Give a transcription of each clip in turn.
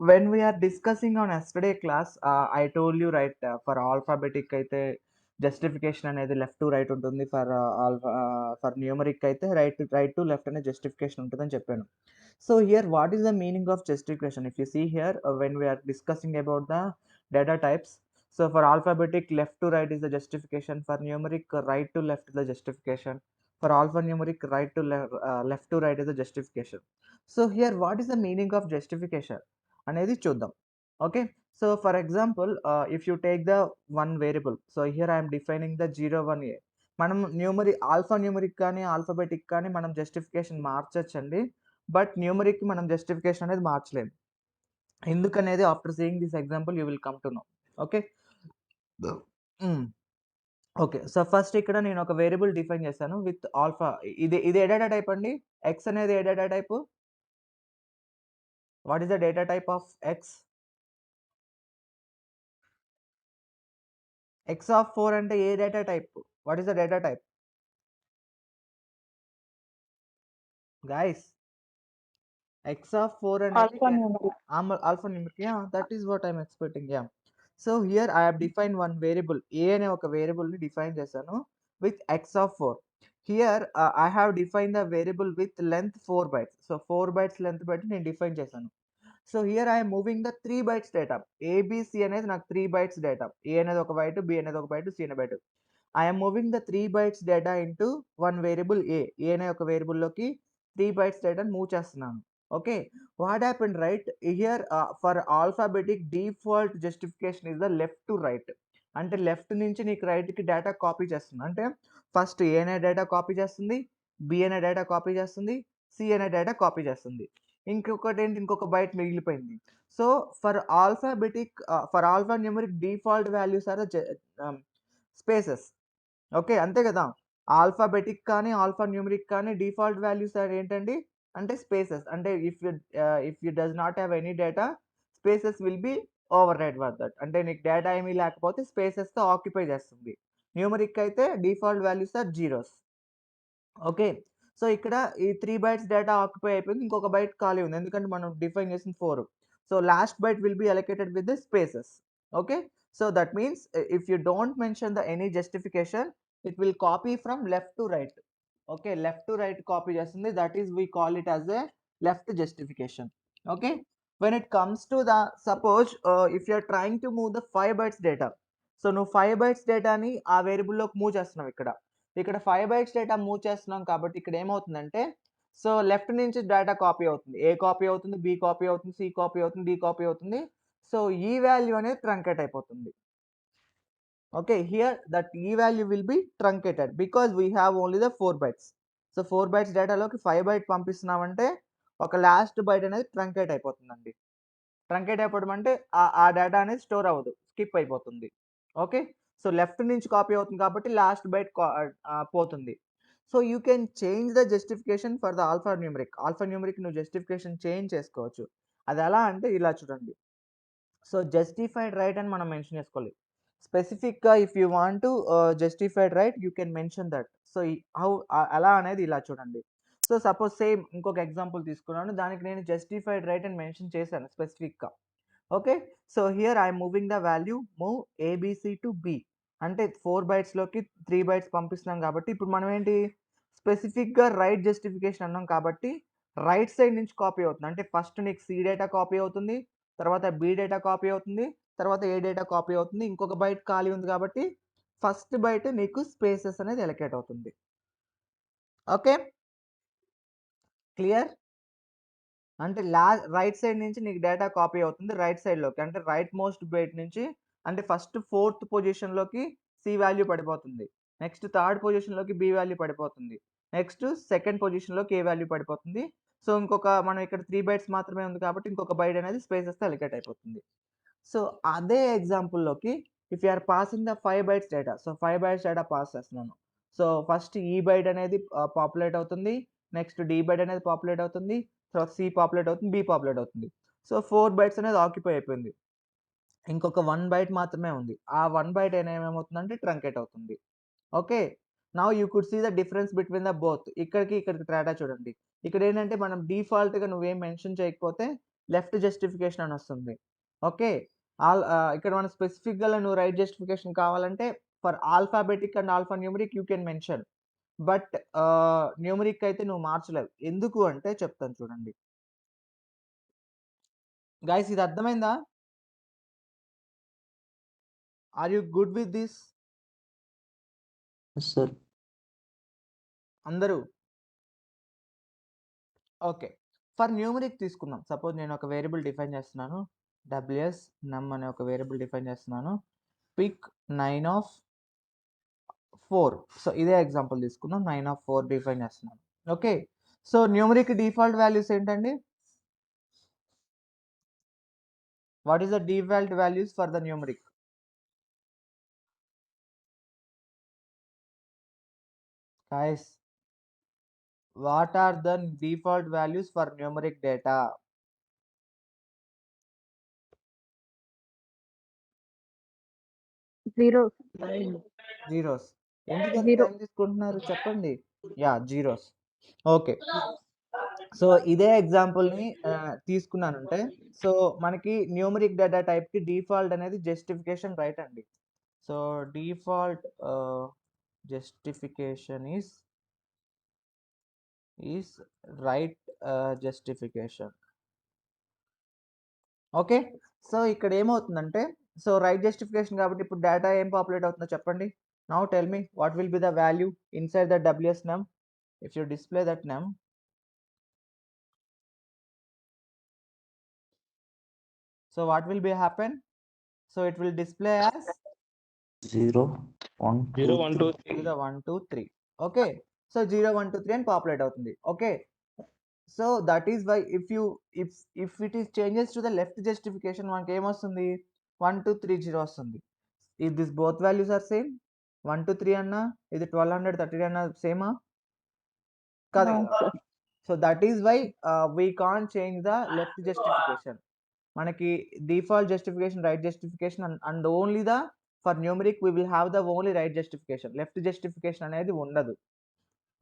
when we are discussing on yesterday class, I told you right, for alphabetic అయితే justification అనేది left to right ఉంటుంది. For numeric అయితే right to left అనే justification ఉంటుందని చెప్పాను. So here what is the meaning of justification? If you see here when we are discussing about the data types, so for alphabetic left to right is the justification, for numeric right to left is the justification, for alphanumeric left to right is the justification. So here what is the meaning of justification అనేది చూద్దాం. Okay, so for example if you take the one variable, so here I'm defining the 01a. మనం alpha numeric కానీ alphabetic కానీ మనం justification మార్చొచ్చండి, but numeric మనం justification అనేది మార్చలేము. ఎందుకనేది after seeing this example you will come to know. Okay, okay. So first ఇక్కడ నేను ఒక వేరియబుల్ డిఫైన్ చేశాను విత్ ఆల్ఫా. ఇది ఏ డేటా టైప్ అండి? ఎక్స్ అనేది ఏ data type? What is the data type of X? X of 4 అంటే ఏ data type? What is the data type? Guys, X of 4 అనేది Alphanumeric. Alphanumeric. Yeah, that is what I'm expecting. Yeah, so here I have define one variable A అనే ఒక variable ని define చేశాను with X of 4. Here I have define the variable with length 4 bytes. So 4 bytes length బట్టి నేను define చేశాను. So here I'm moving the 3 bytes data. ABC అనేది నాకు 3 bytes data. ఏ అనేది ఒక బైట్, బి అనేది ఒక బైట్, సి అనే byte. I'm moving the 3 bytes data into one variable A. A అనే ఒక వేరియబుల్లోకి 3 బైట్స్ డేటాను మూవ్ చేస్తున్నాను. Okay, what happened right here? For alphabetic default justification is the left to right. అంటే left నుంచి నీకు రైట్కి డేటా కాపీ చేస్తుంది. అంటే ఫస్ట్ ఏ అనే డేటా కాపీ చేస్తుంది, బి అనే డేటా కాపీ చేస్తుంది, సి అనే డేటా కాపీ చేస్తుంది. ఇంకొక బైట్ మిగిలిపోయింది. So for alphanumeric default values are spaces. Okay, అంతే కదా. ఆల్ఫాబెటిక్ కానీ ఆల్ఫా న్యూమరిక్ కానీ డిఫాల్ట్ వాల్యూస్ ఏంటండి అంటే స్పేసెస్. అంటే if you does not have any data, spaces will be override for that. అంటే నీకు డేటా ఏమీ లేకపోతే స్పేసెస్తో ఆక్యుపై చేస్తుంది. న్యూమరిక్ అయితే default values are zeros. Okay, so ఇక్కడ ఈ 3 బైట్స్ డేటా ఆక్యుపై అయిపోయింది. ఇంకొక బైట్ ఖాళీ ఉంది, ఎందుకంటే మనం డిఫైన్ చేసింది 4. So last byte will be allocated with the spaces. Okay, so that means if you don't mention the any justification, it will copy from left to right. Okay, left to right copy చేస్తుంది. That is we call it as a left justification. Okay, when it comes to the suppose if you are trying to move the 5 bytes data. So నువ్వు 5 bytes డేటాని ఆ వేరియబుల్లోకి move చేస్తున్నావు. ఇక్కడ 5 bytes data move చేస్తున్నాం కాబట్టి ఇక్కడ ఏమవుతుందంటే, so left నుంచి డేటా కాపీ అవుతుంది. ఏ కాపీ అవుతుంది, బి కాపీ అవుతుంది, సి కాపీ అవుతుంది, డి కాపీ అవుతుంది. సో ఈ వాల్యూ అనేది ట్రంకేట్ అయిపోతుంది. Okay, here that E value will be truncated because we have only the 4 bytes. So 4 bytes డేటాలోకి 5 byte పంపిస్తున్నామంటే ఒక లాస్ట్ బైట్ అనేది ట్రంకేట్ అయిపోతుందండి. ట్రంకేట్ అయిపోవడం అంటే ఆ డేటా అనేది స్టోర్ అవ్వదు, స్కిప్ అయిపోతుంది. ఓకే, సో లెఫ్ట్ నుంచి కాపీ అవుతుంది కాబట్టి లాస్ట్ బైట్ పోతుంది. So you can change the justification for the alpha numeric నువ్వు జస్టిఫికేషన్ చేంజ్ చేసుకోవచ్చు. అది ఎలా అంటే ఇలా చూడండి. సో జస్టిఫైడ్ రైట్ అని మనం మెన్షన్ చేసుకోవాలి. స్పెసిఫిక్గా if you want to justified right you can mention that. So ఎలా అనేది ఇలా చూడండి. సో సపోజ్ సేమ్ ఇంకొక ఎగ్జాంపుల్ తీసుకున్నాను, దానికి నేను జస్టిఫైడ్ రైట్ అని మెన్షన్ చేశాను స్పెసిఫిక్గా. Okay, so here I'm moving the value move ABC to B. అంటే 4 బైట్స్లోకి 3 బైట్స్ పంపిస్తున్నాం కాబట్టి ఇప్పుడు మనం ఏంటి స్పెసిఫిక్గా రైట్ జస్టిఫికేషన్ అన్నాం కాబట్టి రైట్ సైడ్ నుంచి కాపీ అవుతుంది. అంటే ఫస్ట్ నీకు సి డేటా కాపీ అవుతుంది, తర్వాత బి డేటా కాపీ అవుతుంది, తర్వాత ఏ డేటా కాపీ అవుతుంది. ఇంకొక బైట్ ఖాళీ ఉంది కాబట్టి ఫస్ట్ బైట్ నీకు స్పేసెస్ అనేది ఎలకేట్ అవుతుంది. Okay, clear? అంటే రైట్ సైడ్ నుంచి నీకు డేటా కాపీ అవుతుంది రైట్ సైడ్లోకి. అంటే రైట్ మోస్ట్ బైట్ నుంచి, అంటే ఫస్ట్ 4th పొజిషన్లోకి సి వాల్యూ పడిపోతుంది, నెక్స్ట్ 3rd పొజిషన్లోకి బి వాల్యూ పడిపోతుంది, నెక్స్ట్ 2nd పొజిషన్లోకి ఏ వాల్యూ పడిపోతుంది. సో మనం ఇక్కడ 3 బైట్స్ మాత్రమే ఉంది కాబట్టి ఇంకొక బైట్ అనేది స్పేసెస్తో అలికేట్ అయిపోతుంది. సో అదే ఎగ్జాంపుల్లోకి if you are passing the 5 bytes data, so 5 bytes data pass చేస్తున్నాను. సో ఫస్ట్ ఈ బైట్ అనేది పాపులేట్ అవుతుంది, నెక్స్ట్ డి బైట్ అనేది పాపులేట్ అవుతుంది, తర్వాత సి పాపులేట్ అవుతుంది, బి పాపులేట్ అవుతుంది. సో 4 బైట్స్ అనేది ఆక్యుపై అయిపోయింది. ఇంకొక 1 బైట్ మాత్రమే ఉంది. ఆ 1 బైట్ ఏమవుతుందంటే ట్రంకేట్ అవుతుంది. Okay, now you could see the difference between the both. ఇక్కడికి తేడా చూడండి. ఇక్కడ ఏంటంటే మనం డిఫాల్ట్‌గా నువ్వేం మెన్షన్ చేయకపోతే లెఫ్ట్ జస్టిఫికేషన్ అని వస్తుంది. ఓకే. ఇక్కడ మనం స్పెసిఫిక్‌గా నువ్వు రైట్ జస్టిఫికేషన్ కావాలంటే for alphabetic and alpha numeric you can mention. But numeric అయితే నువ్వు మార్చలేవు. ఎందుకు అంటే చెప్తాను చూడండి. గైస్ ఇది అర్థమైందా? Are you good with this? Yes, sir. అందరూ? ఓకే. ఫర్ న్యూమరిక్ తీసుకుందాం. సపోజ్ నేను ఒక వేరియబుల్ డిఫైన్ చేస్తున్నాను. డబ్ల్యూఎస్ నమ్ అనే ఒక వేరియబుల్ డిఫైన్ చేస్తున్నాను. Pic 9 of 4. సో ఇదే ఎగ్జాంపుల్ తీసుకుందాం. 9 ఆఫ్ 4 డిఫైన్ చేస్తున్నాను. Okay. So numeric default values ఏంటండి? What is the default values for the numeric? Guys what are the default values for numeric data? Zero zeros. ఎందుకంత zero time తీసుకుంటున్నారు చెప్పండి. Zeros. Okay. So ఇదే ఎగ్జాంపుల్‌ని తీసుకున్నానంటే so మనకి numeric data టైప్‌కి default అనేది justification right అండి. So default justification is right justification. Okay. So ఇక్కడ ఏమవుతుందంటే so right justification కాబట్టి ఇప్పుడు డేటా ఏం పాపులేట్ అవుతుందో చెప్పండి. Now tell me what will be the value inside the WS నమ్ ఇఫ్ యూ డిస్ప్లే దట్ నమ్. So what will be happen? So it will display as 0, 1, 2, 0, 1, 2, 3. 0, 1, 2, 3. Okay. So 0, 1, 2, 3 అని populate అవుతుంది. Okay. So that is why if it is changes to the left justification మనకి ఏమొస్తుంది 1, 2, 3, 0 వస్తుంది. If this both values are same 1, 2, 3 అన్నా ఇది 1230 అన్నా సేమా కాదు కదా. So that is why we can't change the left justification. మనకి default justification right justification and only the for numeric we will have the only right justification. Left justification అనేది ఉండదు.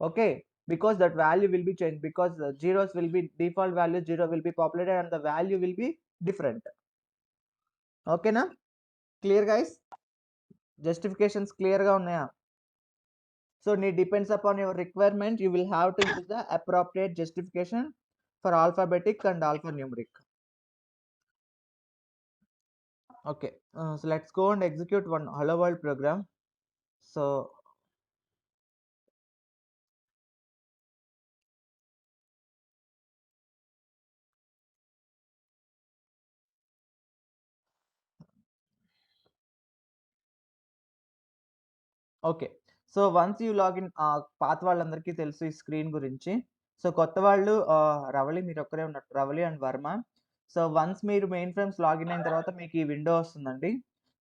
Okay. Because that value will be change because zeros will be default value 0 will be populated and the value will be different. ఓకేనా? Clear guys? Justifications క్లియర్‌గా ఉన్నాయా? So నీ depends upon your requirement you will have to use the appropriate justification for alphabetic and alpha numeric. Okay, so let's go and execute one hello world program. So okay. So once you login పాత వాళ్ళందరికీ తెలుసు ఈ screen గురించి. So కొత్త వాళ్ళు రవళి మీరొక్కరే ఉన్నట్టు. Ravali and Varma. So once మీరు మెయిన్ ఫ్రేమ్స్ లాగిన్ అయిన తర్వాత మీకు ఈ విండో వస్తుందండి.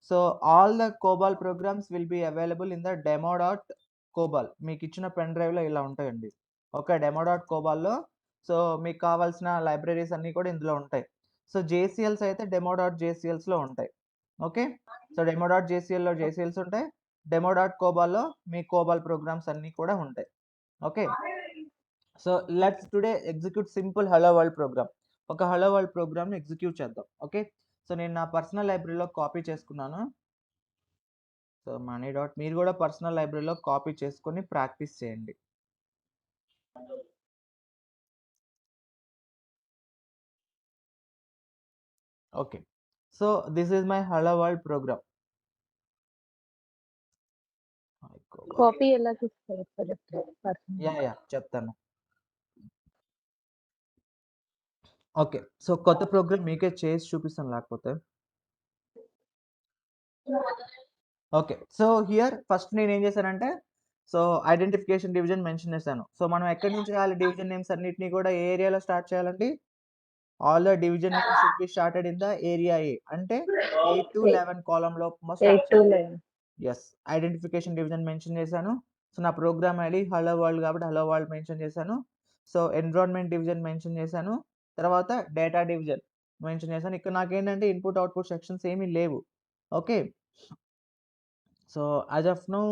So all the COBOL programs will be available in the demo dot COBOL. మీకిచ్చిన పెన్ డ్రైవ్‌లో ఇలా ఉంటాయండి. ఓకే. డెమో డాట్ కోబాల్‌లో సో మీకు కావాల్సిన లైబ్రరీస్ అన్నీ కూడా ఇందులో ఉంటాయి. సో జేసీఎల్స్ అయితే డెమో డాట్ జేసీఎల్స్‌లో ఉంటాయి. ఓకే. సో డెమో డాట్ జేసీఎల్‌లో జేసీఎల్స్ ఉంటాయి. డెమో డాట్ కోబాల్‌లో మీ కోబాల్ ప్రోగ్రామ్స్ అన్నీ కూడా ఉంటాయి. Okay. So let's today execute simple hello world program. ఒక హలో వరల్డ్ ప్రోగ్రామ్‌ని ఎగ్జిక్యూట్ చేద్దాం. ఓకే. సో నేను నా పర్సనల్ లైబ్రరీలో కాపీ చేసుకున్నాను. సో మనీ డాట్ మీరు కూడా పర్సనల్ లైబ్రరీలో కాపీ చేసుకొని ప్రాక్టీస్ చేయండి. Okay. So this is my hello world program. Copy ఎలా చూస్తారు చెప్తాను. ఓకే. సో కొత్త ప్రోగ్రామ్ మీకే చేసి చూపిస్తాను లేకపోతే. ఓకే. సో హియర్ ఫస్ట్ నేనేం చేశానంటే సో ఐడెంటిఫికేషన్ డివిజన్ మెన్షన్ చేశాను. సో మనం ఎక్కడి నుంచి చేయాలి డివిజన్ నేమ్స్ అన్నిటిని కూడా ఏ ఏరియాలో స్టార్ట్ చేయాలండి? All the division names should be started in the area A. అంటే 8 to 11 కాలమ్‌లో స్టార్ట్ చేయాలి. యెస్. ఐడెంటిఫికేషన్ డివిజన్ మెన్షన్ చేశాను. సో నా ప్రోగ్రామ్ ఐడి హలో వరల్డ్ కాబట్టి హలో వరల్డ్ మెన్షన్ చేశాను. సో ఎన్విరాన్మెంట్ డివిజన్ మెన్షన్ చేశాను. తర్వాత డేటా డివిజన్ మెన్షన్ చేశాను. ఇక్కడ నాకేంటంటే ఇన్‌పుట్, అవుట్‌పుట్ సెక్షన్స్ ఏమీ లేవు. Okay. So as of now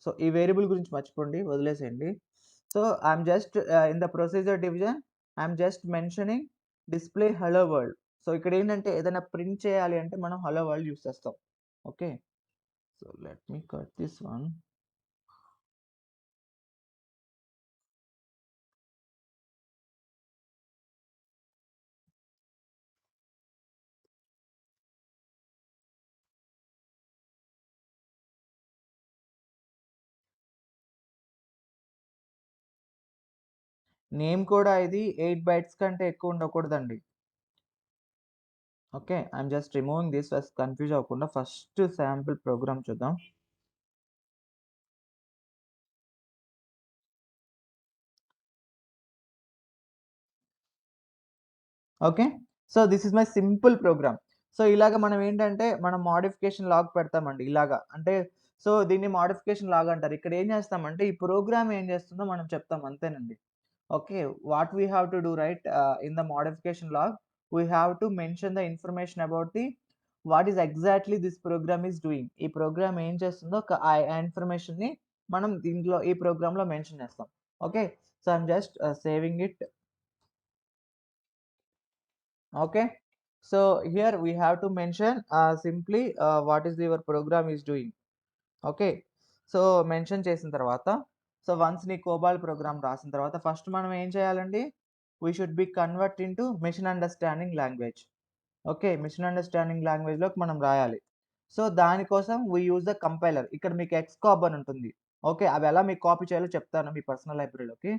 so ఈ వేరియబుల్ గురించి మర్చిపోండి. వదిలేసేయండి. So I'm just in the procedure division I'm just mentioning display hello world. So ఇక్కడ ఏంటంటే ఏదైనా ప్రింట్ చేయాలి అంటే మనం హలో వరల్డ్ యూస్ చేస్తాం. Okay. So let me cut this one. Name కూడా ఇది 8 బైట్స్ కంటే ఎక్కువ ఉండకూడదండి. Okay. I'm just removing this confuse అవ్వకుండా ఫస్ట్ శాంపుల్ ప్రోగ్రామ్ చూద్దాం. Okay. So this is my simple program. So ఇలాగ మనం ఏంటంటే మనం మోడిఫికేషన్ లాగ్ పెడతామండి ఇలాగా. అంటే సో దీన్ని మోడిఫికేషన్ లాగ్ అంటారు. ఇక్కడ ఏం చేస్తామంటే ఈ ప్రోగ్రామ్ ఏం చేస్తుందో మనం చెప్తాం అంతేనండి. Okay. What we have to do right in the modification log we have to mention the information about the what is exactly this program is doing. ఈ ప్రోగ్రామ్ ఏం చేస్తుందో ఆ ఇన్ఫర్మేషన్‌ని మనం దీంట్లో ఈ ప్రోగ్రామ్‌లో మెన్షన్ చేస్తాం. Okay. So I'm just saving it. Okay. So here we have to mention simply what is your program is doing. Okay. So mention చేసిన తర్వాత సో వన్స్ నీ కోబాల్ ప్రోగ్రామ్ రాసిన తర్వాత ఫస్ట్ మనం ఏం చేయాలండి? We should be convert into machine understanding language. Okay. Machine understanding లాంగ్వేజ్‌లోకి మనం రాయాలి. సో దానికోసం వి యూజ్ ద కంపైలర్. ఇక్కడ మీకు ఎక్స్‌కార్బ్ అని ఉంటుంది. ఓకే. అవి ఎలా మీకు కాపీ చేయాలో చెప్తాను మీ పర్సనల్ లైబ్రరీలోకి.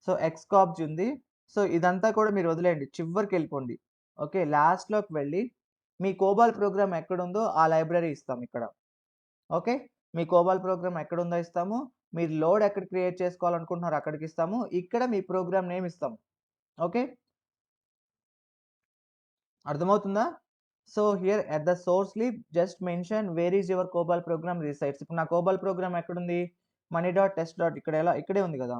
సో ఎక్స్‌కార్బ్స్ ఉంది. సో ఇదంతా కూడా మీరు వదిలేయండి. చివరికెళ్ళిపోండి. ఓకే. లాస్ట్‌లోకి వెళ్ళి మీ కోబాల్ ప్రోగ్రామ్ ఎక్కడుందో ఆ లైబ్రరీ ఇస్తాం ఇక్కడ. ఓకే. మీ కోబాల్ ప్రోగ్రామ్ ఎక్కడుందో ఇస్తాము. మీరు లోడ్ ఎక్కడ క్రియేట్ చేసుకోవాలనుకుంటున్నారో అక్కడికిస్తాము. ఇక్కడ మీ ప్రోగ్రామ్ నేమ్ ఇస్తాం. ఓకే. అర్థమవుతుందా? So here at the source lib just mention where is your COBOL program resides. ఇప్పుడు నా కోబాల్ ప్రోగ్రామ్ ఎక్కడుంది? మనీ డాట్ టెస్ట్ డాట్ ఇక్కడే ఉంది కదా!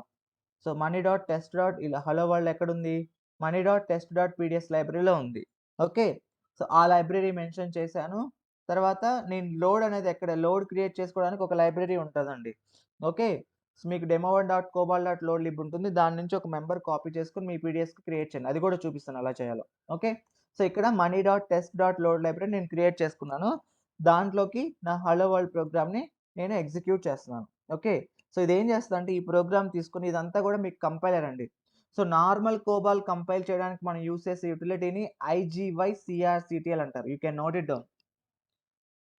So money dot test dot ఇలా హలో వరల్డ్ ఎక్కడుంది? Money dot test dot PDF లైబ్రరీలో ఉంది. ఓకే. సో ఆ లైబ్రరీ మెన్షన్ చేశాను. తర్వాత నేను లోడ్ అనేది లోడ్ క్రియేట్ చేసుకోవడానికి ఒక లైబ్రరీ ఉంటదండి. ఓకే. సో మీకు demo1 dot కోబాల్ dot load lib ఉంటుంది. దాని నుంచి ఒక మెంబర్ కాపీ చేసుకొని మీ పీడీఎఫ్‌కి క్రియేట్ చేయండి. అది కూడా చూపిస్తాను ఎలా చేయాలో. ఓకే. సో ఇక్కడ money dot test dot load library నేను క్రియేట్ చేసుకున్నాను. దాంట్లోకి నా హలో వరల్డ్ ప్రోగ్రామ్‌ని నేను ఎగ్జిక్యూట్ చేస్తున్నాను. ఓకే. సో ఇదేం చేస్తదంటే ఈ ప్రోగ్రామ్ తీసుకొని ఇదంతా కూడా మీకు కంపైలర్ అండి. సో నార్మల్ కోబాల్ కంపైల్ చేయడానికి మనం యూజ్ చేసే యుటిలిటీని IGY-CRCTL అంటారు. You can note it down.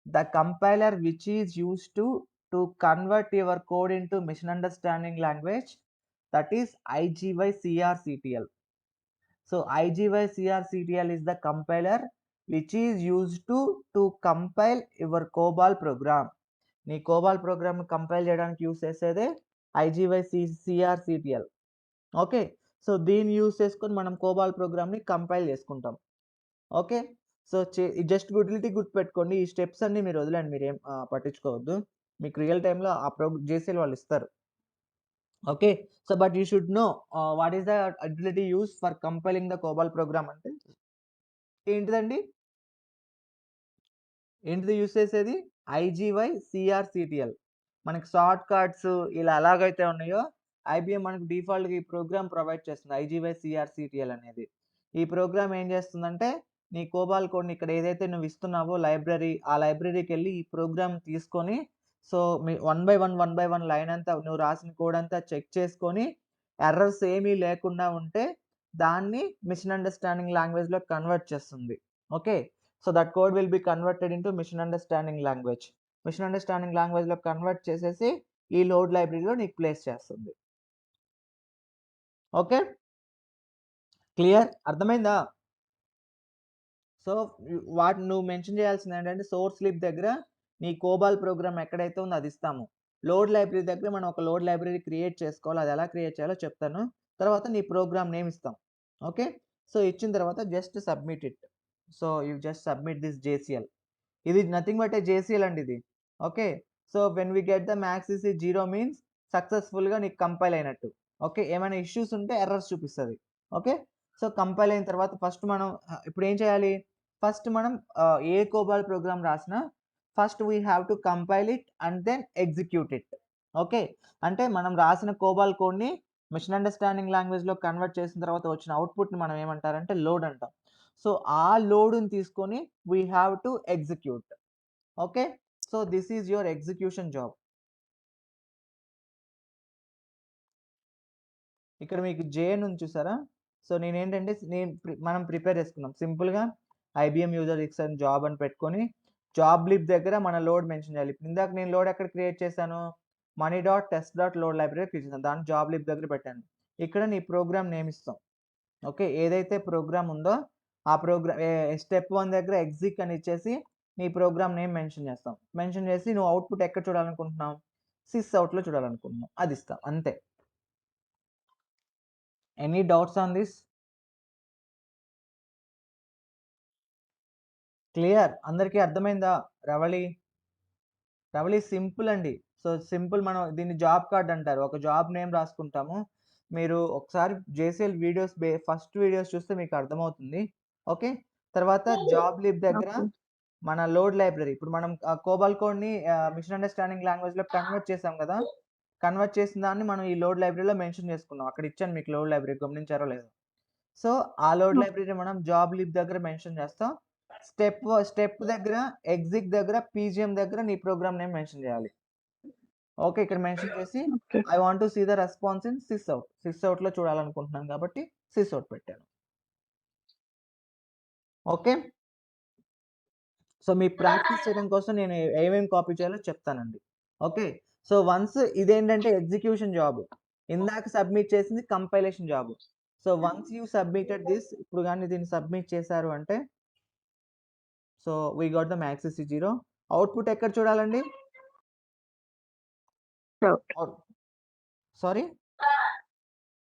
The compiler which is used to convert your code into machine understanding language, that is IGY-CRCTL. So IGY-CRCTL is the compiler which is used to compile your COBOL program. నీ కోబాల్ programme compile చేయడానికి use చేసేదే IGY-CRCTL. Okay. So దీన్ని use చేసుకొని మనం కోబాల్ ప్రోగ్రామ్‌ని compile చేసుకుంటాం. Okay. So just utility గుర్తుపెట్టుకోండి. ఈ స్టెప్స్ అన్నీ మీరు వదిలేయండి. మీరేం పట్టించుకోవద్దు. మీకు రియల్ టైమ్‌లో ఆ జేసీఎల్ వాళ్ళు ఇస్తారు. Okay. So but you should know what is the utility used for compiling the COBOL program అంటే ఏంటిదండి? ఏంటిది యూజ్ చేసేది? IGY-CRCTL. మనకి షార్ట్ కట్స్ ఇలా ఎలాగైతే ఉన్నాయో ఐబీఎం మనకు డిఫాల్ట్‌గా ఈ ప్రోగ్రామ్ ప్రొవైడ్ చేస్తుంది. IGY-CRCTL అనేది. ఈ ప్రోగ్రామ్ ఏం చేస్తుందంటే నీ కోబాల్ కోడ్‌ని ఇక్కడ ఏదైతే నువ్వు ఇస్తున్నావో లైబ్రరీ, ఆ లైబ్రరీకెళ్ళి ఈ ప్రోగ్రామ్ తీసుకొని so me one by one line అంతా నువ్వు రాసిన కోడ్ అంతా చెక్ చేసుకొని ఎర్రర్స్ ఏమీ లేకుండా ఉంటే దాన్ని మిషన్ అండర్‌స్టాండింగ్ లాంగ్వేజ్‌లోకి కన్వర్ట్ చేస్తుంది. Okay. So that code will be converted into machine understanding language. Machine understanding లాంగ్వేజ్‌లో కన్వర్ట్ చేసేసి ఈ లోడ్ లైబ్రరీలో నీకు ప్లేస్ చేస్తుంది. ఓకే. క్లియర్? అర్థమైందా? సో నువ్వు మెన్షన్ చేయాల్సింది ఏంటంటే సోర్స్ లిబ్ దగ్గర నీ కోబాల్ ప్రోగ్రామ్ ఎక్కడైతే ఉందో అది ఇస్తాము. లోడ్ లైబ్రరీ దగ్గర మనం ఒక లోడ్ లైబ్రరీ క్రియేట్ చేసుకోవాలి. అది ఎలా క్రియేట్ చేయాలో చెప్తాను. తర్వాత నీ ప్రోగ్రామ్ నేమ్ ఇస్తాం. ఓకే. సో ఇచ్చిన తర్వాత just submit it. So you just submit this JCL. ఇది నథింగ్ బట్ ఏ జేసీఎల్ అండి ఇది. Okay. So when we get the max is 0 means సక్సెస్‌ఫుల్‌గా నీకు కంపైల్ అయినట్టు. ఓకే. ఏమైనా ఇష్యూస్ ఉంటే ఎర్రర్స్ చూపిస్తది. ఓకే. సో కంపైల్ అయిన తర్వాత ఫస్ట్ మనం ఇప్పుడు ఏం చేయాలి? ఫస్ట్ మనం ఏ కోబాల్ ప్రోగ్రామ్ రాసినా first we have to compile it and then execute it. Okay. అంటే మనం రాసిన కోబాల్ కోడ్‌ని మిషన్ అండర్స్టాండింగ్ లాంగ్వేజ్లో కన్వర్ట్ చేసిన తర్వాత వచ్చిన అవుట్పుట్ని మనం ఏమంటారంటే లోడ్ అంటాం. సో ఆ లోడ్ని తీసుకొని we have to execute. Okay, so this is your execution job. ఇక్కడ మీకు జే నుంచి చూసారా? సో నేనేంటంటే మనం ప్రిపేర్ చేసుకున్నాం సింపుల్గా ఐబిఎం యూజర్ ఎక్స్ జాబ్ అని పెట్టుకొని జాబ్ లిప్ దగ్గర మన లోడ్ మెన్షన్ చేయాలి. ఇప్పుడు ఇందాక నేను లోడ్ ఎక్కడ క్రియేట్ చేశాను? Money dot test dot load library create చేశాను, దాన్ని జాబ్ లిప్ దగ్గర పెట్టాను. ఇక్కడ నీ ప్రోగ్రామ్ నేమ్ ఇస్తాం. ఓకే, ఏదైతే ప్రోగ్రామ్ ఉందో ఆ ప్రోగ్రామ్ స్టెప్ 1 దగ్గర ఎగ్జిక్ అని ఇచ్చేసి నీ ప్రోగ్రామ్ నేమ్ మెన్షన్ చేస్తాం. మెన్షన్ చేసి నువ్వు అవుట్పుట్ ఎక్కడ చూడాలనుకుంటున్నావు? సిస్ అవుట్లో చూడాలనుకుంటున్నావు, అది ఇస్తాం అంతే. Any doubts on this? Clear? అందరికీ అర్థమైందా? రవళి సింపుల్ అండి. సో సింపుల్, మనం దీన్ని జాబ్ కార్డ్ అంటారు. ఒక జాబ్ నేమ్ రాసుకుంటాము. మీరు ఒకసారి జేసీఎల్ వీడియోస్ ఫస్ట్ వీడియోస్ చూస్తే మీకు అర్థమవుతుంది. ఓకే, తర్వాత జాబ్ లిబ్ దగ్గర Okay. మన లోడ్ లైబ్రరీ, ఇప్పుడు మనం కోబాల్ కోడ్ని మిషన్ అండర్స్టాండింగ్ లాంగ్వేజ్లో కన్వర్ట్ చేసాం కదా, కన్వర్ట్ చేసిన దాన్ని మనం ఈ లోడ్ లైబ్రరీలో మెన్షన్ చేసుకున్నాం. అక్కడ ఇచ్చాను మీకు లోడ్ లైబ్రరీ, గమనించారో లేదో? సో ఆ లోడ్ లైబ్రరీ మనం జాబ్ లిబ్ దగ్గర మెన్షన్ చేస్తాం. స్టెప్ దగ్గర ఎగ్జిక్ దగ్గర పీజిఎం దగ్గర నీ ప్రోగ్రామ్ నేమ్ మెన్షన్ చేయాలి. ఓకే, ఇక్కడ మెన్షన్ చేసి Okay. I want to see the response in sysout. సిస్ అవుట్లో చూడాలనుకుంటున్నాను కాబట్టి సిస్ అవుట్ పెట్టాను. ఓకే, సో మీ ప్రాక్టీస్ చేయడం కోసం నేను ఏమేమి కాపీ చేయాలో చెప్తానండి. ఓకే, సో వన్స్ ఇదేంటంటే ఎగ్జిక్యూషన్ జాబ్, ఇందాక సబ్మిట్ చేసింది compilation job. So once you submitted this, ఇప్పుడు కానీ దీన్ని సబ్మిట్ చేశారు అంటే so we got the max 0. Output ఎక్కడ చూడాలండి? Out. Sorry,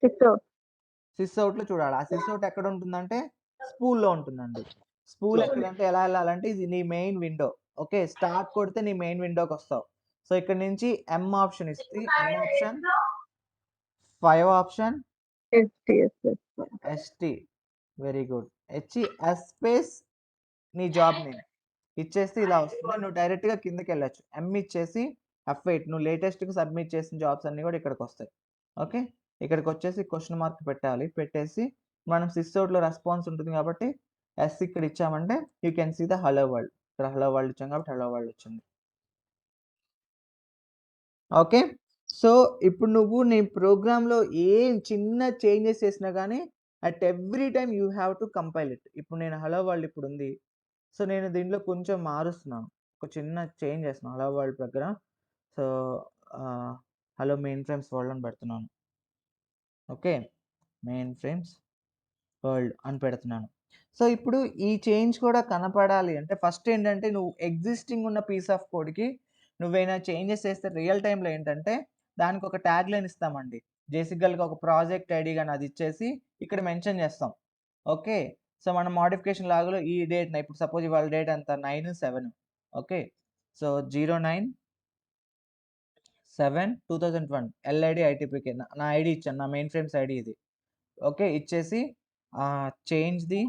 Six out. సిస్ అవుట్లో చూడాలి. ఆ సిస్ అవుట్ ఎక్కడ ఉంటుందంటే స్పూల్లో ఉంటుందండి. స్పూల్ ఎక్కడంటే ఎలా వెళ్ళాలంటే ఇది నీ మెయిన్ విండో. ఓకే, స్టార్ట్ కొడితే నీ మెయిన్ విండోకి వస్తావు. సో ఇక్కడ నుంచి ఎం ఆప్షన్ ఇస్తే M option, 5 option, STS. ST, very good, HES space నీ జాబ్ నేమ్ ఇచ్చేస్తే ఇలా వస్తుంది. నువ్వు డైరెక్ట్గా కిందకి వెళ్ళచ్చు. ఎం ఇచ్చేసి F8, నువ్వు లేటెస్ట్గా సబ్మిట్ చేసిన జాబ్స్ అన్నీ కూడా ఇక్కడికి వస్తాయి. ఓకే, ఇక్కడికి వచ్చేసి క్వశ్చన్ మార్క్ పెట్టాలి. పెట్టేసి మనం సిస్ అవుట్లో రెస్పాన్స్ ఉంటుంది కాబట్టి ఎస్ ఇక్కడ ఇచ్చామంటే you can see the hello world. ఇక్కడ హలో వరల్డ్ ఇచ్చాం కాబట్టి హలో వరల్డ్ వచ్చింది. ఓకే, సో ఇప్పుడు నువ్వు నీ ప్రోగ్రామ్లో ఏం చిన్న చేంజెస్ చేసినా కానీ at every time you have to compile it. ఇప్పుడు నేను హలో వరల్డ్ ఇప్పుడు ఉంది, సో నేను దీంట్లో కొంచెం మారుస్తున్నాను, ఒక చిన్న చేంజ్ చేస్తున్నాను హలో వరల్డ్ దగ్గర. So hello main frames world అని పెడుతున్నాను. ఓకే, మెయిన్ ఫ్రేమ్స్ వరల్డ్ అని పెడుతున్నాను. సో ఇప్పుడు ఈ చేంజ్ కూడా కనపడాలి అంటే ఫస్ట్ ఏంటంటే నువ్వు ఎగ్జిస్టింగ్ ఉన్న పీస్ ఆఫ్ కోడ్కి నువ్వేనా చేంజెస్ చేస్తే రియల్ టైంలో ఏంటంటే దానికి ఒక ట్యాగ్ లైన్ ఇస్తామండి. బేసికల్గా ఒక ప్రాజెక్ట్ ఐడి కానీ అది ఇచ్చేసి ఇక్కడ మెన్షన్ చేస్తాం. ఓకే, సో మన మోడిఫికేషన్ లాగులో ఈ డేట్, ఇప్పుడు సపోజ్ ఇవాళ డేట్ అంతా 9/7. ఓకే, సో 09/7/2020 ఎల్ఐడి ఐటీపీకే నా ఐడి ఇచ్చాను, నా మెయిన్ ఫ్రేమ్స్ ఐడి ఇది. ఓకే, ఇచ్చేసి చేంజ్ ది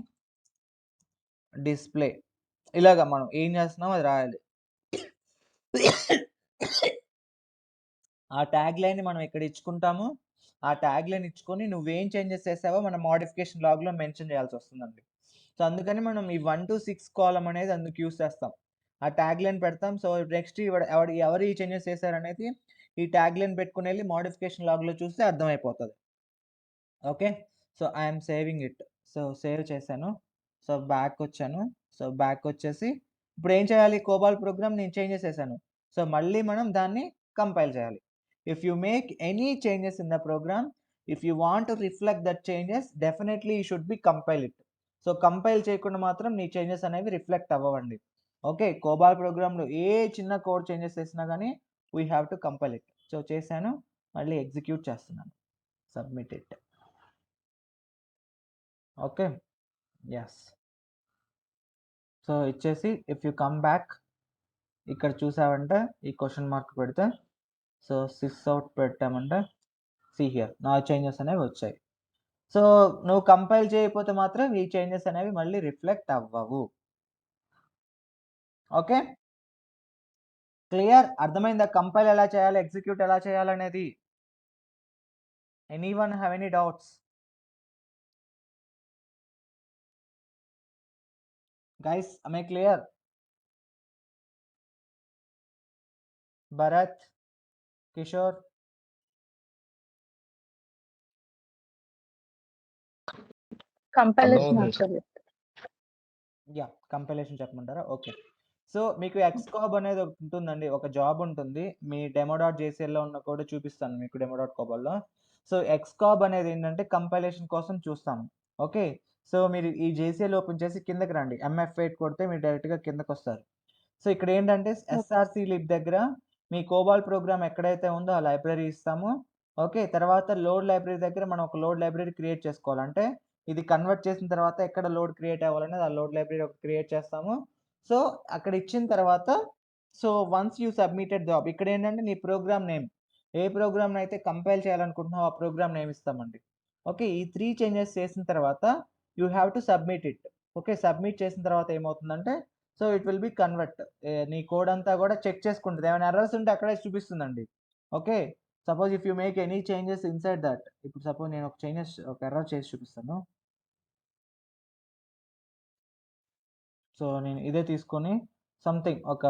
డిస్ప్లే, ఇలాగా మనం ఏం చేస్తున్నాం అది రాయాలి. ఆ ట్యాగ్ లైన్ మనం ఇక్కడ ఇచ్చుకుంటాము. ఆ ట్యాగ్ లైన్ ఇచ్చుకొని నువ్వేం చేంజెస్ చేసావో మన మోడిఫికేషన్ లాగ్లో మెన్షన్ చేయాల్సి వస్తుందండి. సో అందుకని మనం ఈ 1 to 6 కాలం అనేది అందుకు యూస్ చేస్తాం. ఆ ట్యాగ్ లైన్ పెడతాం. సో నెక్స్ట్ ఎవరు ఈ చేంజెస్ చేశారనేది ఈ ట్యాగ్ లైన్ పెట్టుకుని వెళ్ళి మోడిఫికేషన్ లాగ్లో చూస్తే అర్థమైపోతుంది. Okay, so I'm saving it. So save చేశాను. సో బ్యాక్ వచ్చాను. సో బ్యాక్ వచ్చేసి ఇప్పుడు ఏం చేయాలి? కోబాల్ ప్రోగ్రామ్ నేను చేంజెస్ చేశాను. సో మళ్ళీ మనం దాన్ని కంపైల్ చేయాలి. If you make any changes in the program, if you want to reflect that changes, definitely you should be compile it. So compile చేయకుండా మాత్రం నీ చేంజెస్ అనేవి రిఫ్లెక్ట్ అవ్వండి. ఓకే, కోబాల్ ప్రోగ్రామ్లో ఏ చిన్న కోడ్ చేంజెస్ చేసినా కానీ we have to compile it. So చేశాను, మళ్ళీ ఎగ్జిక్యూట్ చేస్తున్నాను. Submit it. Okay, yes. So ఇచ్చేసి ఇఫ్ యూ కమ్ బ్యాక్ ఇక్కడ చూసావంటే ఈ క్వశ్చన్ మార్క్ పెడితే సో సిస్ అవుట్ పెట్టామంటే సి హియర్ నా చేంజెస్ అనేవి వచ్చాయి. సో నువ్వు కంపైల్ చేయకపోతే మాత్రం ఈ చేంజెస్ అనేవి మళ్ళీ రిఫ్లెక్ట్ అవ్వవు. Okay, clear? అర్థమైందా? కంపైల్ ఎలా చేయాలి, ఎగ్జిక్యూట్ ఎలా చేయాలనేది. Anyone have any doubts? Guys, am I clear? Bharat, Kishore, Compilation అర్థమైంది answer చెప్తారు. యా కంపైలేషన్ చెప్పమంటారా? ఓకే. సో మీకు ఎక్స్కాబ్ అనేది ఒకటి ఉంటుందండి. ఒక జాబ్ ఉంటుంది. మీ డెమో డాట్ జేసీఎల్లో ఉన్న కోడ్ చూపిస్తాను మీకు డెమో డాట్ కోబాల్లో. సో ఎక్స్కాబ్ అనేది ఏంటంటే కంపైలేషన్ కోసం చూస్తాము. ఓకే. సో మీరు ఈ జేసీఎల్ ఓపెన్ చేసి కిందకి రండి. MF8 కొడితే మీరు డైరెక్ట్‌గా కిందకొస్తారు. సో ఇక్కడ ఏంటంటే ఎస్ఆర్‌సి లిబ్ దగ్గర మీ కోబాల్ ప్రోగ్రామ్ ఎక్కడైతే ఉందో ఆ లైబ్రరీ ఇస్తాము. ఓకే. తర్వాత లోడ్ లైబ్రరీ దగ్గర మనం ఒక లోడ్ లైబ్రరీ క్రియేట్ చేసుకోవాలి. అంటే ఇది కన్వర్ట్ చేసిన తర్వాత ఎక్కడ లోడ్ క్రియేట్ అవ్వాలనేది ఆ లోడ్ లైబ్రరీ ఒకటి క్రియేట్ చేస్తాము. సో అక్కడ ఇచ్చిన తర్వాత so once you submitted job ఇక్కడ ఏంటంటే నీ ప్రోగ్రామ్ నేమ్ ఏ ప్రోగ్రామ్ అయితే కంపైల్ చేయాలనుకుంటున్నావు ఆ ప్రోగ్రామ్ నేమ్ ఇస్తామండి. ఓకే. ఈ 3 చేంజెస్ చేసిన తర్వాత you have to submit it. Okay. Submit చేసిన తర్వాత ఏమవుతుందంటే so it will be convert. నీ కోడ్ అంతా కూడా చెక్ చేసుకుంటది. ఏమైనా ఎర్రర్స్ ఉంటే అక్కడే చూపిస్తుందండి. Okay. Suppose if you make any changes inside that ఇప్పుడు సపోజ్ నేను ఒక ఎర్రర్ చేసి చూపిస్తాను. సో నేను ఇదే తీసుకొని సంథింగ్ ఒక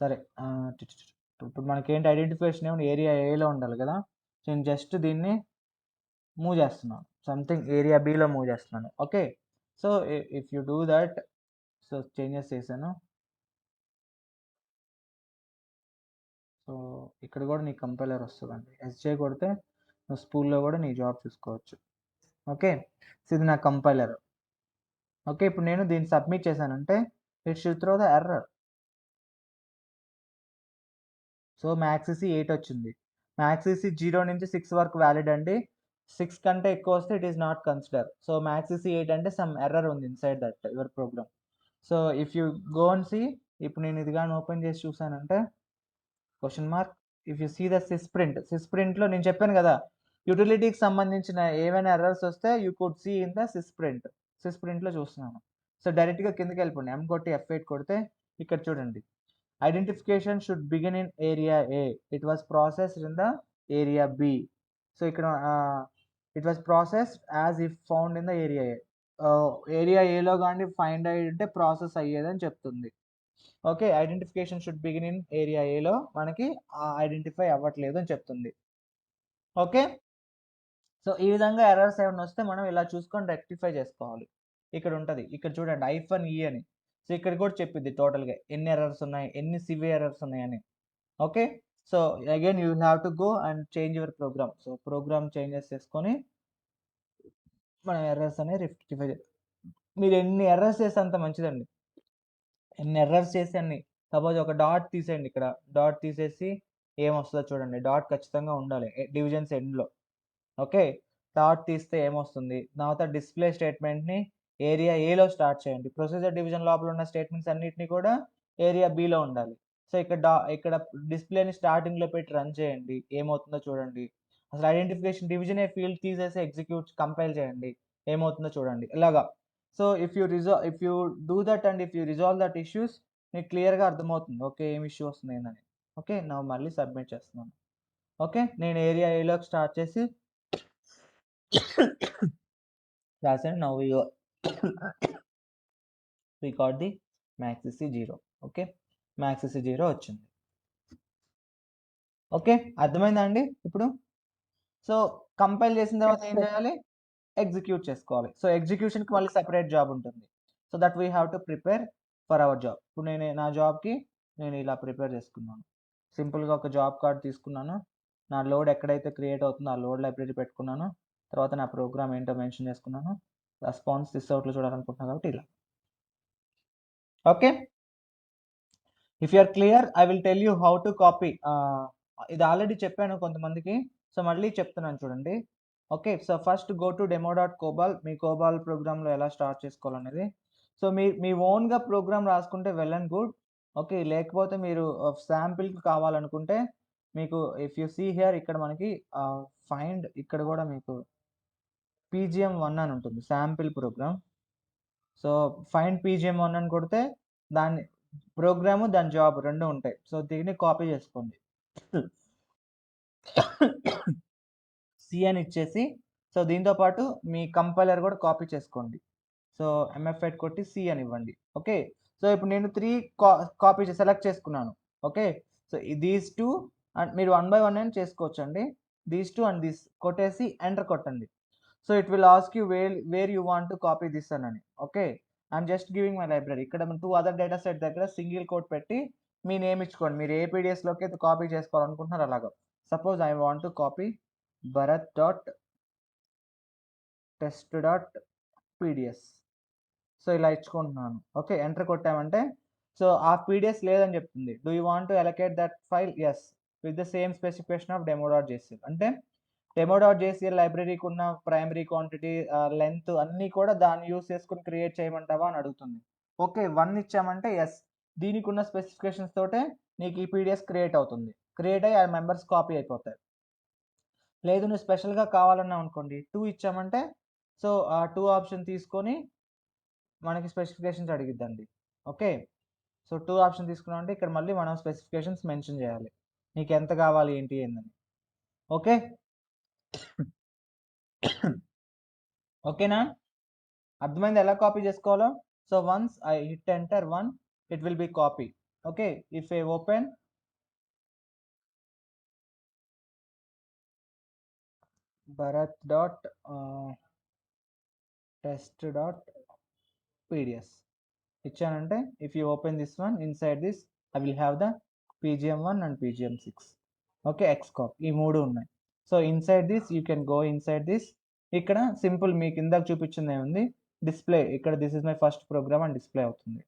సరే ఇప్పుడు మనకేంటి ఐడెంటిఫికేషన్ ఏమో ఏరియా ఏలో ఉండాలి కదా. సో నేను జస్ట్ దీన్ని మూవ్ చేస్తున్నాను. సంథింగ్ ఏరియా బిలో మూవ్ చేస్తున్నాను. Okay. So if you do that so changes చేశాను. సో ఇక్కడ కూడా నీ కంపైలర్ వస్తుందండి. ఎస్జే కొడితే నువ్వు స్కూల్లో కూడా నీ జాబ్ చూసుకోవచ్చు. ఓకే. సో ఇది నా కంపైలర్. ఓకే. ఇప్పుడు నేను దీన్ని సబ్మిట్ చేశానంటే it should throw the error. So MAXCC 8 వచ్చింది. మ్యాక్సిసి 0 నుంచి 6 వరకు వ్యాలిడ్ అండి. 6 కంటే ఎక్కువ వస్తే it is not consider. So MAXCC 8 అంటే సమ్ ఎర్రర్ ఉంది inside that your program. So if you go and see ఇప్పుడు నేను ఇది గాని ఓపెన్ చేసి చూసానంటే question mark if you see the సిస్ప్రింట్లో నేను చెప్పాను కదా యూటిలిటీకి సంబంధించిన ఏమైనా ఎర్రర్స్ వస్తే you could see in the సిస్ప్రింట్లో చూస్తున్నాను. సో డైరెక్ట్గా కిందకి వెళ్ళిపోండి. M కొట్టి F8 కొడితే ఇక్కడ చూడండి identification should begin in area A it was processed in the area B. So ఇక్కడ it was processed as if found in the area A. Area ఏలో కానీ ఫైండ్ అయ్యింటే ప్రాసెస్ అయ్యేదని చెప్తుంది. Okay. Identification should begin in area ఏలో మనకి identify అవ్వట్లేదు అని చెప్తుంది. ఓకే. సో ఈ విధంగా ఎర్రర్స్ ఏమైనా వస్తే మనం ఇలా చూసుకొని రెక్టిఫై చేసుకోవాలి. ఇక్కడ ఉంటుంది. ఇక్కడ చూడండి -E అని. సో ఇక్కడ కూడా చెప్పిద్ది టోటల్గా ఎన్ని ఎర్రర్స్ ఉన్నాయి, ఎన్ని సివియర్ ఎర్రర్స్ ఉన్నాయని. Okay. So again you have to go and change your program. సో ప్రోగ్రామ్ చేంజెస్ చేసుకొని మనం ఎర్రర్స్ అనేవి రెక్టిఫై మీరు ఎన్ని ఎర్రర్స్ చేస్తే అంత మంచిదండి. ఎన్ని ఎర్రర్స్ చేసి అన్ని సపోజ్ ఒక డాట్ తీసేయండి. ఇక్కడ డాట్ తీసేసి ఏమొస్తుందో చూడండి. డాట్ ఖచ్చితంగా ఉండాలి డివిజన్స్ ఎండ్లో. ఓకే. డాట్ తీస్తే ఏమొస్తుంది తర్వాత డిస్ప్లే స్టేట్మెంట్ని ఏరియా ఏలో స్టార్ట్ చేయండి. ప్రొసీజర్ డివిజన్ లోపల ఉన్న స్టేట్మెంట్స్ అన్నిటిని కూడా ఏరియా బిలో ఉండాలి. సో ఇక్కడ డిస్ప్లేని స్టార్టింగ్లో పెట్టి రన్ చేయండి. ఏమవుతుందో చూడండి. అసలు ఐడెంటిఫికేషన్ డివిజన్ ఏ ఫీల్డ్ తీసేసి ఎగ్జిక్యూట్ కంపైల్ చేయండి. ఏమవుతుందో చూడండి ఇలాగా. So if you do that and if you resolve that issues మీకు క్లియర్గా అర్థమవుతుంది. ఓకే ఏం ఇష్యూ వస్తుంది ఏందని. ఓకే నా మళ్ళీ సబ్మిట్ చేస్తున్నాను. ఓకే నేను ఏరియా ఏలోకి స్టార్ట్ చేసి రాసాను. Now we got the maxc 0. Okay maxc 0 వచ్చింది. ఓకే అర్థమైందా అండి ఇప్పుడు? సో కంపైల్ చేసిన తర్వాత ఏం చేయాలి? ఎగ్జిక్యూట్ చేసుకోవాలి. సో ఎగ్జిక్యూషన్కి మళ్ళీ సెపరేట్ జాబ్ ఉంటుంది. So that we have to prepare for our job. ఇప్పుడు నా జాబ్కి నేను ఇలా ప్రిపేర్ చేసుకున్నాను. సింపుల్గా ఒక జాబ్ కార్డ్ తీసుకున్నాను. నా లోడ్ ఎక్కడైతే క్రియేట్ అవుతుందో ఆ లోడ్ లైబ్రరీ పెట్టుకున్నాను. తర్వాత నా ప్రోగ్రామ్ ఏంటో మెన్షన్ చేసుకున్నాను. రెస్పాన్స్ అవుట్లో చూడాలనుకుంటున్నాను కాబట్టి ఇలా. Okay if you are clear I will tell you how to copy. ఇది ఆల్రెడీ చెప్పాను కొంతమందికి. సో మళ్ళీ చెప్తున్నాను చూడండి. Okay so first go to demo.cobal. మీ కోబాల్ ప్రోగ్రామ్లో ఎలా స్టార్ట్ చేసుకోవాలనేది. సో మీ ఓన్గా ప్రోగ్రామ్ రాసుకుంటే వెల్ అండ్ గుడ్. ఓకే లేకపోతే మీరు శాంపిల్కి కావాలనుకుంటే మీకు ఇఫ్ యూ సీ హియర్ ఇక్కడ మనకి ఫైండ్ ఇక్కడ కూడా మీకు PGM1 అని ఉంటుంది sample programme. So find PGM1 అని కొడితే దాన్ని ప్రోగ్రాము దాని జాబ్ రెండు ఉంటాయి. సో దీన్ని కాపీ చేసుకోండి. సి అని ఇచ్చేసి సో దీంతో పాటు మీ కంపైలర్ కూడా కాపీ చేసుకోండి. సో ఎంఎఫ్8 కొట్టి సి అని ఇవ్వండి. ఓకే, సో ఇప్పుడు నేను 3 కాపీ సెలెక్ట్ చేసుకున్నాను. ఓకే, సో దీస్ 2 అండ్ మీరు 1 బై 1 అని చేసుకోవచ్చండి. దీస్ 2 అండ్ దిస్ కొట్టేసి ఎంటర్ కొట్టండి. So it will ask you where you want to copy this అని. Okay, I'm just giving my library. ఇక్కడ 2 అదర్ డేటా సెట్ దగ్గర single quote పెట్టి మీ నేమ్ ఇచ్చుకోండి. మీరు ఏ పీడిఎస్లోకి అయితే కాపీ చేసుకోవాలనుకుంటున్నారు అలాగా. Suppose I want to copy Bharat dot test dot PDS. So ఇలా ఇచ్చుకుంటున్నాను. ఓకే, ఎంటర్ కొట్టామంటే సో ఆ పీడిఎస్ లేదని చెప్తుంది. Do you want to allocate that file? Yes, with the same specification of demo dot JCL. అంటే demo dot JCL లైబ్రరీకి ఉన్న primary quantity, length అన్నీ కూడా దాన్ని యూస్ చేసుకుని క్రియేట్ చేయమంటావా అని అడుగుతుంది. ఓకే, 1 ఇచ్చామంటే ఎస్, దీనికి ఉన్న స్పెసిఫికేషన్స్ తోటే నీకు ఈ పీడిఎస్ క్రియేట్ అవుతుంది. క్రియేట్ అయ్యి ఆ మెంబర్స్ కాపీ అయిపోతాయి. లేదు నువ్వు స్పెషల్గా కావాలన్నావు అనుకోండి, 2 ఇచ్చామంటే సో ఆ 2 ఆప్షన్ తీసుకొని మనకి స్పెసిఫికేషన్స్ అడిగిద్దండి. ఓకే, సో 2 ఆప్షన్ తీసుకున్నామంటే ఇక్కడ మళ్ళీ మనం స్పెసిఫికేషన్స్ మెన్షన్ చేయాలి. నీకు ఎంత కావాలి ఏంటి ఏందని. ఓకే ఓకేనా, అర్థమైంది ఎలా కాపీ చేసుకోవాలో? So once I hit enter 1, it will be copy. Okay, if I open Bharat dot test dot PDS ఇచ్చానంటే if you open this one, inside this I will have the pgm1 and pgm6. Okay, ఎక్స్కాప్ ఈ 3 ఉన్నాయి. So inside this you can go inside this. ఇక్కడ simple మీకు ఇందాక చూపించింది ఏముంది, display. ఇక్కడ this is my first program అని డిస్ప్లే అవుతుంది.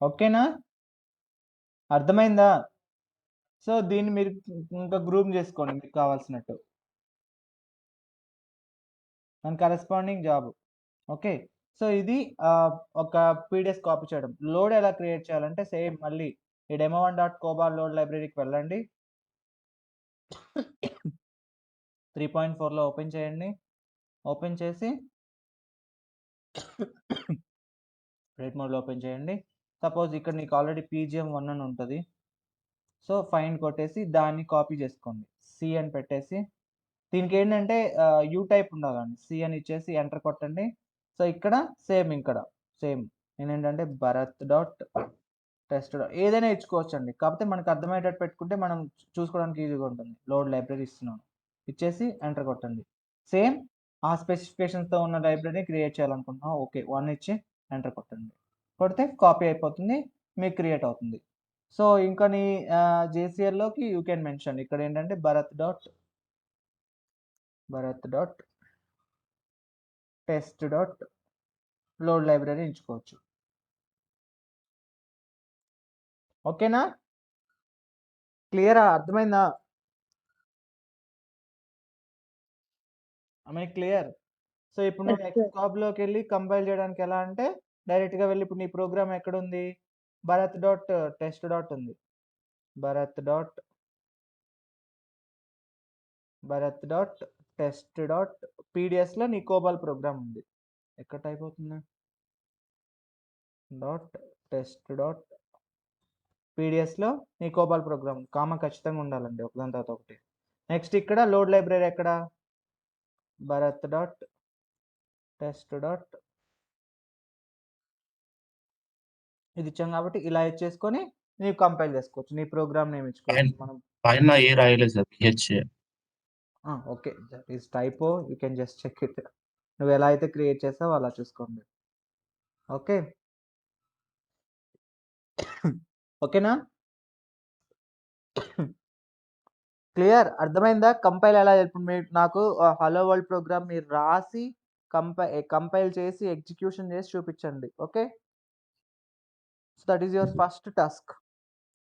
ఓకేనా, అర్థమైందా? సో దీన్ని మీరు ఇంకా గ్రూప్ చేసుకోండి మీకు కావాల్సినట్టు, దాని కరెస్పాండింగ్ జాబ్. ఓకే, సో ఇది ఒక పీడిఎస్ కాపీ చేయడం. లోడ్ ఎలా క్రియేట్ చేయాలంటే సేమ్ మళ్ళీ ఈ demo1.cobol లోడ్ లైబ్రరీకి వెళ్ళండి. 3.4లో ఓపెన్ చేయండి. ఓపెన్ చేసి రైట్ మోడ్లో ఓపెన్ చేయండి. సపోజ్ ఇక్కడ నీకు ఆల్రెడీ pgm1 అని ఉంటుంది. సో ఫైండ్ కొట్టేసి దాన్ని కాపీ చేసుకోండి. సి అని పెట్టేసి దీనికి ఏంటంటే యూ టైప్ ఉండాలండి. సి అని ఇచ్చేసి ఎంటర్ కొట్టండి. సో ఇక్కడ ఇక్కడ సేమ్ నేనేంటంటే భరత్ డాట్ టెస్ట్ ఏదైనా ఇచ్చుకోవచ్చండి. కాకపోతే మనకు అర్థమయ్యేటట్టు పెట్టుకుంటే మనం చూసుకోవడానికి ఈజీగా ఉంటుంది. లోడ్ లైబ్రరీ ఇస్తున్నాను, ఇచ్చేసి ఎంటర్ కొట్టండి. సేమ్ ఆ స్పెసిఫికేషన్స్తో ఉన్న లైబ్రరీని క్రియేట్ చేయాలనుకుంటున్నాం. ఓకే, 1 ఇచ్చి ఎంటర్ కొట్టండి. కొడితే కాపీ అయిపోతుంది, మీకు క్రియేట్ అవుతుంది. సో ఇంకా నీ జేసీఎల్లోకి యూ కెన్ మెన్షన్ ఇక్కడ ఏంటంటే Bharat dot test dot load library ఎంచుకోవచ్చు. ఓకేనా, క్లియరా, అర్థమైందా? క్లియర్. సో ఇప్పుడు నువ్వు ఎక్స్కాబ్లోకి వెళ్ళి కంపైల్ చేయడానికి ఎలా అంటే డైరెక్ట్గా వెళ్ళి ఇప్పుడు నీ ప్రోగ్రామ్ ఎక్కడ ఉంది, భరత్ డాట్ టెస్ట్ డాట్ ఉంది. భరత్ డాట్ టెస్ట్ డాట్ పీడిఎస్లో నీ కోబాల్ ప్రోగ్రామ్ ఉంది. ఎక్కడ టైప్ అవుతుంది? డాట్ టెస్ట్ డాట్ పీడిఎస్లో నీ కోబాల్ ప్రోగ్రామ్ కామ ఖచ్చితంగా ఉండాలండి ఒకదాని తర్వాత ఒకటి. నెక్స్ట్ ఇక్కడ లోడ్ లైబ్రరీ ఎక్కడ? భరత్ డాట్ టెస్ట్ డాట్ ఇది ఇచ్చాం కాబట్టి ఇలా ఇచ్చేసుకొని నీవు కంపైల్ చేసుకోవచ్చు. నీ ప్రోగ్రామ్ నేమ్ ఇచ్చుకోవచ్చు. మనం పైన ఏ రాయలేదు sir, PHA. Okay, that is typo, you can just check it. నువ్వు ఎలా అయితే క్రియేట్ చేస్తావో అలా చూసుకోండి. ఓకే ఓకేనా, క్లియర్, అర్థమైందా? కంపైల్ ఎలా? ఇప్పుడు మీరు నాకు హలో వరల్డ్ ప్రోగ్రామ్ మీరు రాసి కంపైల్ చేసి ఎగ్జిక్యూషన్ చేసి చూపించండి. Okay, so that is your first task.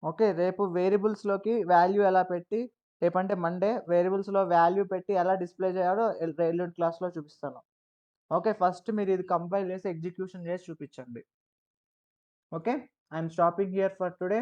Okay, రేపు వేరియబుల్స్లోకి వాల్యూ ఎలా పెట్టి, రేపంటే మండే వేరియబుల్స్లో వాల్యూ పెట్టి ఎలా డిస్ప్లే చేయాలో ఎల్లుండి క్లాస్లో చూపిస్తాను. ఓకే, ఫస్ట్ మీరు ఇది కంపైల్ చేసి ఎగ్జిక్యూషన్ చేసి చూపించండి. Okay, I'm stopping here for today.